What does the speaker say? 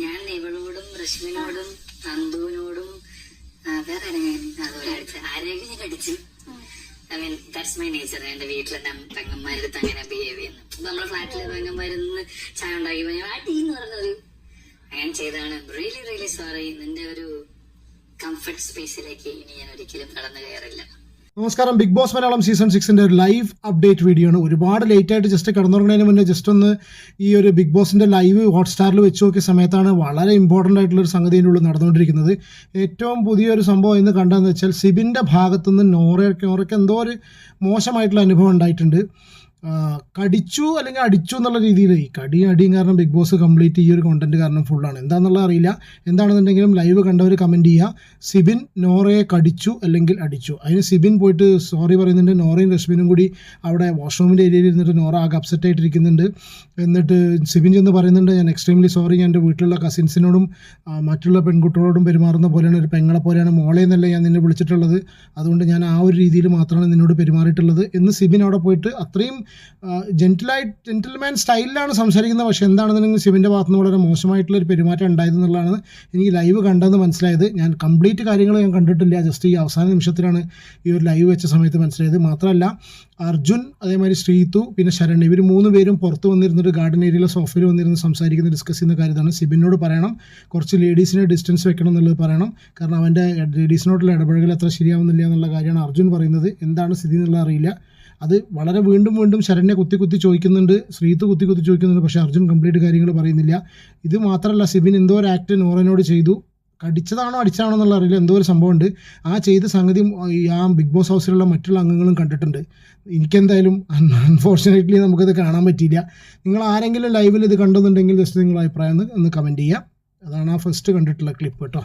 ഞാൻ ഇവളോടും റഷ്മിനോടും നന്ദുവിനോടും വേറെ അതുപോലെ അടിച്ചു ആരെയൊക്കെ ഞാൻ അടിച്ചു. I mean that's my nature. എന്റെ വീട്ടിലെ പെങ്ങന്മാരുടെ അടുത്ത് അങ്ങനെ ബിഹേവ് ചെയ്യുന്നു. നമ്മളെ ഫ്ലാറ്റിലെ പെങ്ങന്മാരിന്ന് ചായ ഉണ്ടാക്കി ഞാൻ അടിയെന്ന് പറഞ്ഞൊരു അങ്ങനെ ചെയ്താണ്. Really really sorry. നിന്റെ ഒരു കംഫർട്ട് സ്പേസിലേക്ക് ഇനി ഞാൻ ഒരിക്കലും കടന്നു കയറില്ല. നമസ്കാരം. ബിഗ് ബോസ് മലയാളം സീസൺ 6 ഒരു ലൈവ് അപ്ഡേറ്റ് വീഡിയോ ആണ്. ഒരുപാട് ലേറ്റ് ആയിട്ട് ജസ്റ്റ് കിടന്നുറങ്ങുന്നതിന് മുന്നേ ജസ്റ്റ് ഒന്ന് ഈ ഒരു ബിഗ് ബോസിൻ്റെ ലൈവ് ഹോട്ട്സ്റ്റാറിൽ വെച്ച് നോക്കിയ സമയത്താണ് വളരെ ഇമ്പോർട്ടൻ്റ് ആയിട്ടുള്ളൊരു സംഗതിൻ്റെ ഉള്ളിൽ നടന്നുകൊണ്ടിരിക്കുന്നത്. ഏറ്റവും പുതിയൊരു സംഭവം ഇന്ന് കണ്ടതെന്ന് വെച്ചാൽ സിബിൻ്റെ ഭാഗത്തുനിന്ന് നോറയ്ക്ക് എന്തോ ഒരു മോശമായിട്ടുള്ള അനുഭവം ഉണ്ടായിട്ടുണ്ട്. കടിച്ചു അല്ലെങ്കിൽ അടിച്ചു എന്നുള്ള രീതിയിൽ ഈ അടിയും കാരണം ബിഗ് ബോസ് കംപ്ലീറ്റ് ഈ ഒരു കോണ്ടന്റ് കാരണം ഫുള്ളാണ്. എന്താണെന്നുള്ളത് അറിയില്ല. എന്താണെന്നുണ്ടെങ്കിലും ലൈവ് കണ്ടവർ കമൻറ്റ് ചെയ്യുക. സിബിൻ നോറയെ കടിച്ചു അല്ലെങ്കിൽ അടിച്ചു. അതിന് സിബിൻ പോയിട്ട് സോറി പറയുന്നുണ്ട്. നോറയും റഷ്മിനും കൂടി അവിടെ വാഷ്റൂമിൻ്റെ ഏരിയയിൽ ഇരുന്നിട്ട് നോറ ആകെ അപ്സെറ്റ് ആയിട്ടിരിക്കുന്നുണ്ട്. എന്നിട്ട് സിബിൻ ചെന്ന് പറയുന്നുണ്ട്, ഞാൻ എക്സ്ട്രീംലി സോറി, ഞാൻ എൻ്റെ വീട്ടിലുള്ള കസിൻസിനോടും മറ്റുള്ള പെൺകുട്ടികളോടും പെരുമാറുന്ന പോലെയാണ്, ഒരു പെങ്ങളെ പോലെയാണ്, മോളെ എന്നല്ല ഞാൻ നിന്നെ വിളിച്ചിട്ടുള്ളത്, അതുകൊണ്ട് ഞാൻ ആ ഒരു രീതിയിൽ മാത്രമാണ് നിന്നോട് പെരുമാറിയിട്ടുള്ളത് എന്ന് സിബിൻ അവിടെ പോയിട്ട് അത്രയും ജെന്റിൽമാൻ സ്റ്റൈലിലാണ് സംസാരിക്കുന്നത്. പക്ഷേ എന്താണെന്നുണ്ടെങ്കിൽ സിബിൻ്റെ ഭാഗത്ത് നിന്ന് വളരെ മോശമായിട്ടുള്ളൊരു പെരുമാറ്റം ഉണ്ടായതെന്നുള്ളതാണ് എനിക്ക് ലൈവ് കണ്ടെന്ന് മനസ്സിലായത്. ഞാൻ കംപ്ലീറ്റ് കാര്യങ്ങൾ ഞാൻ കണ്ടിട്ടില്ല, ജസ്റ്റ് ഈ അവസാന നിമിഷത്തിലാണ് ഈ ഒരു ലൈവ് വെച്ച സമയത്ത് മനസ്സിലായത്. മാത്രമല്ല അർജുൻ, അതേമാതിരി ശ്രീതു, പിന്നെ ശരൺ, ഇവർ 3 പേരും പുറത്ത് വന്നിരുന്നിട്ട് ഗാർഡൻ ഏരിയയിലെ സോഫയിൽ വന്നിരുന്ന് സംസാരിക്കുന്ന ഡിസ്കസ് ചെയ്യുന്ന കാര്യമാണ്. സിബിനോട് പറയണം കുറച്ച് ലേഡീസിനെ ഡിസ്റ്റൻസ് വെക്കണം എന്നുള്ളത് പറയണം. കാരണം അവൻ്റെ ലേഡീസിനോടുള്ള ഇടപഴകൽ അത്ര ശരിയാവുന്നില്ല എന്നുള്ള കാര്യമാണ് അർജുൻ പറയുന്നത്. എന്താണ് സ്ഥിതി എന്നുള്ളത് അറിയില്ല. അത് വളരെ വീണ്ടും ശരണ്യെ കുത്തി ചോദിക്കുന്നുണ്ട്, ശ്രീത്ത് കുത്തി ചോദിക്കുന്നുണ്ട്. പക്ഷേ അർജുൻ കംപ്ലീറ്റ് കാര്യങ്ങൾ പറയുന്നില്ല. ഇത് മാത്രമല്ല, സിബിൻ എന്തോ ഒരു ആക്ട് നോറനോട് ചെയ്തു. കടിച്ചതാണോ അടിച്ചതാണോ എന്നുള്ള അറിയില്ല, എന്തോ ഒരു സംഭവമുണ്ട്. ആ ചെയ്ത സംഗതി ആ ബിഗ് ബോസ് ഹൗസിലുള്ള മറ്റുള്ള അംഗങ്ങളും കണ്ടിട്ടുണ്ട്. എനിക്കെന്തായാലും അൺഫോർച്ചുനേറ്റ്ലി നമുക്കത് കാണാൻ പറ്റിയില്ല. നിങ്ങൾ ആരെങ്കിലും ലൈവിൽ ഇത് കണ്ടെന്നുണ്ടെങ്കിൽ ജസ്റ്റ് നിങ്ങളുടെ അഭിപ്രായം ഒന്ന് കമൻറ്റ് ചെയ്യുക. അതാണ് ആ ഫസ്റ്റ് കണ്ടിട്ടുള്ള ക്ലിപ്പ് കേട്ടോ.